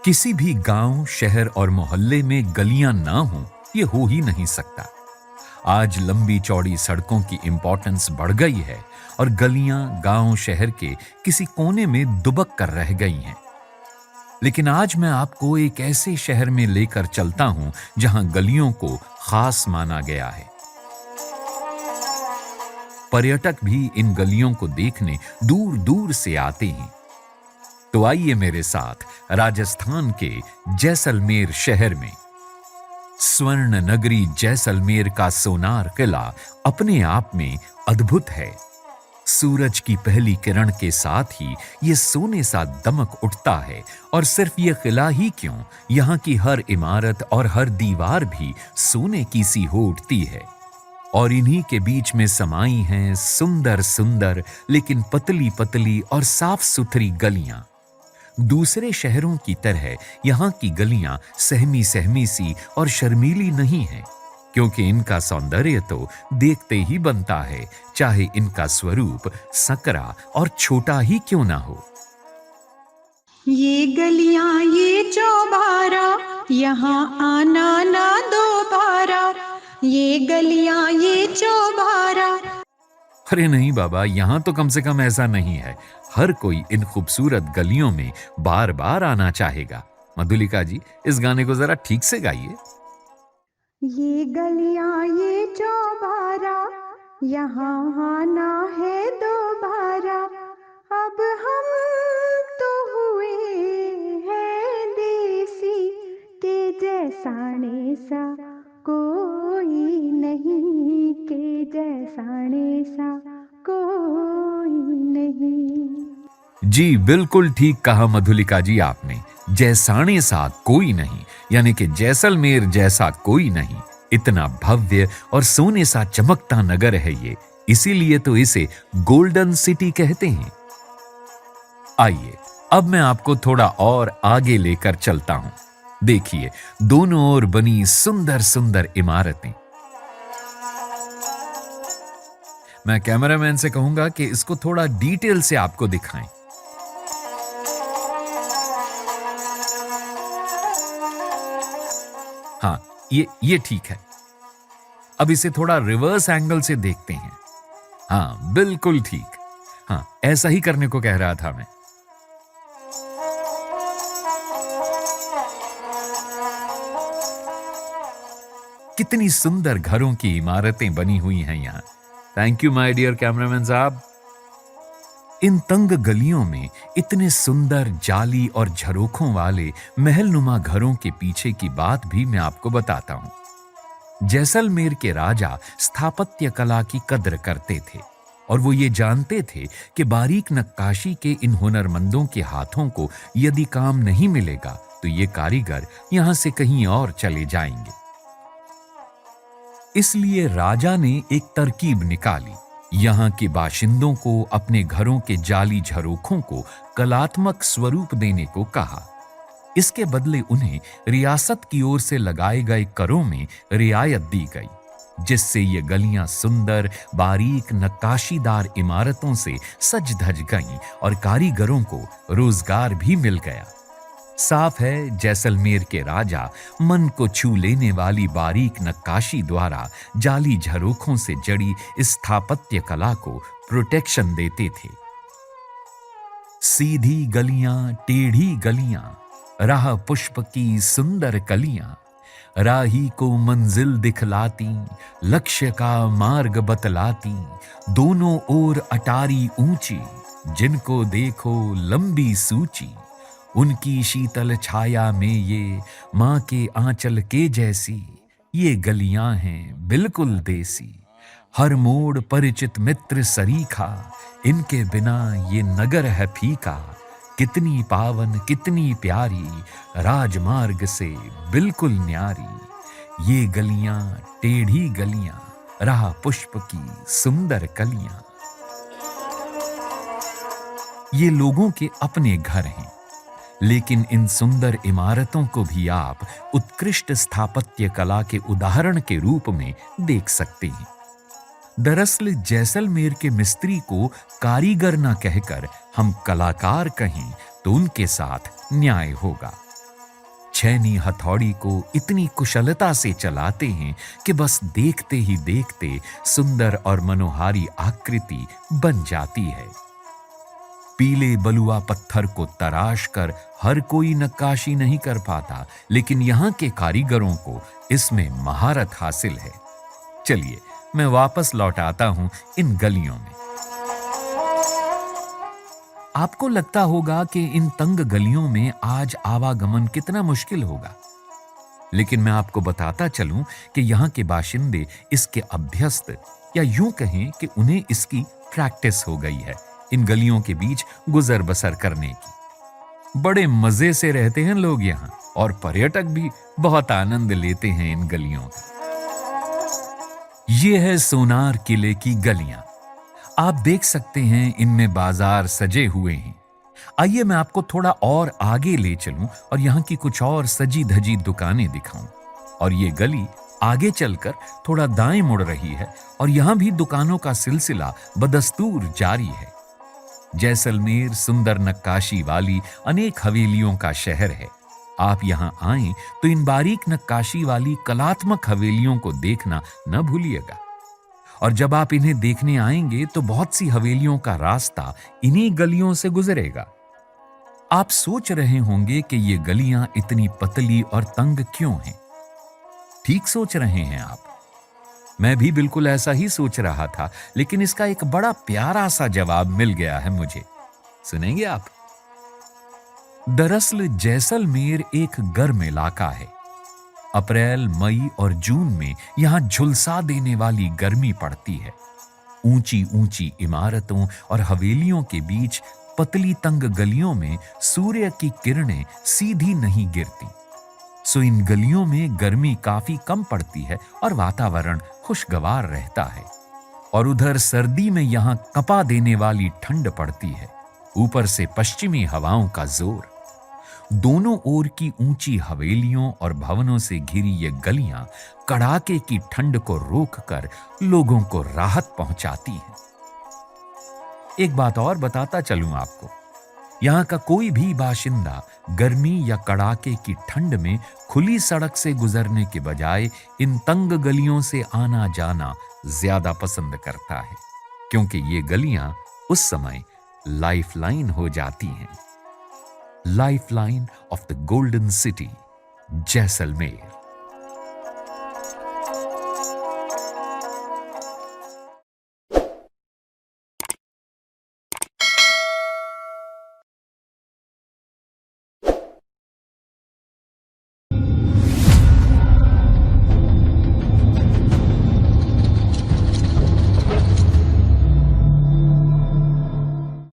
किसी भी गांव, शहर और मोहल्ले में गलियां ना हो, ये हो ही नहीं सकता। आज लंबी चौड़ी सड़कों की इंपॉर्टेंस बढ़ गई है और गलियां गांव, शहर के किसी कोने में दुबक कर रह गई हैं। लेकिन आज मैं आपको एक ऐसे शहर में लेकर चलता हूं जहां गलियों को खास माना गया है। पर्यटक भी इन गलियों को देखने दूर दूर से आते हैं। तो आइए मेरे साथ राजस्थान के जैसलमेर शहर में। स्वर्ण नगरी जैसलमेर का सोनार किला अपने आप में अद्भुत है। सूरज की पहली किरण के साथ ही यह सोने सा दमक उठता है। और सिर्फ यह किला ही क्यों, यहां की हर इमारत और हर दीवार भी सोने की सी हो उठती है। और इन्हीं के बीच में समाई हैं सुंदर सुंदर लेकिन पतली पतली और साफ सुथरी गलियां। दूसरे शहरों की तरह यहाँ की गलियां सहमी सहमी सी और शर्मीली नहीं हैं, क्योंकि इनका सौंदर्य तो देखते ही बनता है, चाहे इनका स्वरूप सकरा और छोटा ही क्यों ना हो। ये गलियां ये चौबारा, यहाँ आना ना दोबारा। ये गलियां ये चौबारा। अरे नहीं बाबा, यहाँ तो कम से कम ऐसा नहीं है। हर कोई इन खूबसूरत गलियों में बार बार आना चाहेगा। मधुलिका जी, इस गाने को जरा ठीक से गाइए। ये गलियां ये चौबारा, यहाँ आना है दोबारा। अब हम तो हुए हैं देसी, के जैसा नेसा कोई नहीं, के जैसा नेसा कोई नहीं। जी बिल्कुल ठीक कहा मधुलिका जी आपने। जैसाने सा कोई नहीं, यानी कि जैसलमेर जैसा कोई नहीं। इतना भव्य और सोने सा चमकता नगर है ये, इसीलिए तो इसे गोल्डन सिटी कहते हैं। आइए अब मैं आपको थोड़ा और आगे लेकर चलता हूं। देखिए, दोनों ओर बनी सुंदर सुंदर इमारतें। मैं कैमरामैन से कहूंगा कि इसको थोड़ा डिटेल से आपको दिखाएं। हाँ, ये ठीक है। अब इसे थोड़ा रिवर्स एंगल से देखते हैं। हाँ बिल्कुल ठीक। हाँ, ऐसा ही करने को कह रहा था मैं। कितनी सुंदर घरों की इमारतें बनी हुई हैं यहां। Thank you my dear cameraman साहब। इन तंग गलियों में इतने सुंदर जाली और झरोखों वाले महलनुमा घरों के पीछे की बात भी मैं आपको बताता हूं। जैसलमेर के राजा स्थापत्य कला की कद्र करते थे और वो ये जानते थे कि बारीक नक्काशी के इन हुनरमंदों के हाथों को यदि काम नहीं मिलेगा तो ये कारीगर यहां से कहीं और चले जाएंगे। इसलिए राजा ने एक तरकीब निकाली। यहाँ के बाशिंदों को अपने घरों के जाली झरोखों को कलात्मक स्वरूप देने को कहा। इसके बदले उन्हें रियासत की ओर से लगाए गए करों में रियायत दी गई, जिससे ये गलियां सुंदर बारीक नक्काशीदार इमारतों से सज धज गईं और कारीगरों को रोजगार भी मिल गया। साफ है, जैसलमेर के राजा मन को छू लेने वाली बारीक नक्काशी द्वारा जाली झरोखों से जड़ी स्थापत्य कला को प्रोटेक्शन देते थे। सीधी गलियां टेढ़ी गलियां, राह पुष्प की सुंदर कलियां, राही को मंजिल दिखलाती, लक्ष्य का मार्ग बतलाती, दोनों ओर अटारी ऊंची, जिनको देखो लंबी सूची, उनकी शीतल छाया में ये माँ के आंचल के जैसी, ये गलियां हैं बिल्कुल देसी। हर मोड़ परिचित मित्र सरीखा, इनके बिना ये नगर है फीका। कितनी पावन कितनी प्यारी, राजमार्ग से बिल्कुल न्यारी, ये गलियां टेढ़ी गलियां, राह पुष्प की सुंदर कलियां। ये लोगों के अपने घर हैं, लेकिन इन सुंदर इमारतों को भी आप उत्कृष्ट स्थापत्य कला के उदाहरण के रूप में देख सकते हैं। दरअसल जैसलमेर के मिस्त्री को कारीगर ना कहकर हम कलाकार कहें तो उनके साथ न्याय होगा। छैनी हथौड़ी को इतनी कुशलता से चलाते हैं कि बस देखते ही देखते सुंदर और मनोहारी आकृति बन जाती है। पीले बलुआ पत्थर को तराश कर हर कोई नक्काशी नहीं कर पाता, लेकिन यहां के कारीगरों को इसमें महारत हासिल है। चलिए मैं वापस लौट आता हूं इन गलियों में। आपको लगता होगा कि इन तंग गलियों में आज आवागमन कितना मुश्किल होगा, लेकिन मैं आपको बताता चलूं कि यहां के बाशिंदे इसके अभ्यस्त, या यूं कहें कि उन्हें इसकी प्रैक्टिस हो गई है इन गलियों के बीच गुजर बसर करने की। बड़े मजे से रहते हैं लोग यहां, और पर्यटक भी बहुत आनंद लेते हैं इन गलियों का। ये है सोनार किले की गलियां। आप देख सकते हैं इनमें बाजार सजे हुए हैं। आइए मैं आपको थोड़ा और आगे ले चलूं और यहां की कुछ और सजी धजी दुकानें दिखाऊं। और ये गली आगे चलकर थोड़ा दाएं मुड़ रही है और यहां भी दुकानों का सिलसिला बदस्तूर जारी है। जैसलमेर सुंदर नक्काशी वाली अनेक हवेलियों का शहर है। आप यहां आएं तो इन बारीक नक्काशी वाली कलात्मक हवेलियों को देखना न भूलिएगा। और जब आप इन्हें देखने आएंगे तो बहुत सी हवेलियों का रास्ता इन्हीं गलियों से गुजरेगा। आप सोच रहे होंगे कि ये गलियां इतनी पतली और तंग क्यों हैं? ठीक सोच रहे हैं आप। मैं भी बिल्कुल ऐसा ही सोच रहा था, लेकिन इसका एक बड़ा प्यारा सा जवाब मिल गया है मुझे। सुनेंगे आप? दरअसल जैसलमेर एक गर्म इलाका है। अप्रैल, मई और जून में यहां झुलसा देने वाली गर्मी पड़ती है। ऊंची ऊंची इमारतों और हवेलियों के बीच पतली तंग गलियों में सूर्य की किरणें सीधी नहीं गिरती, सो इन गलियों में गर्मी काफी कम पड़ती है और वातावरण खुशगवार रहता है। और उधर सर्दी में यहां कपा देने वाली ठंड पड़ती है, ऊपर से पश्चिमी हवाओं का जोर। दोनों ओर की ऊंची हवेलियों और भवनों से घिरी ये गलियां कड़ाके की ठंड को रोककर लोगों को राहत पहुंचाती हैं। एक बात और बताता चलूं आपको, यहां का कोई भी बाशिंदा गर्मी या कड़ाके की ठंड में खुली सड़क से गुजरने के बजाय इन तंग गलियों से आना जाना ज्यादा पसंद करता है, क्योंकि ये गलियां उस समय लाइफलाइन हो जाती हैं। Lifeline of the golden city, Jaisalmer.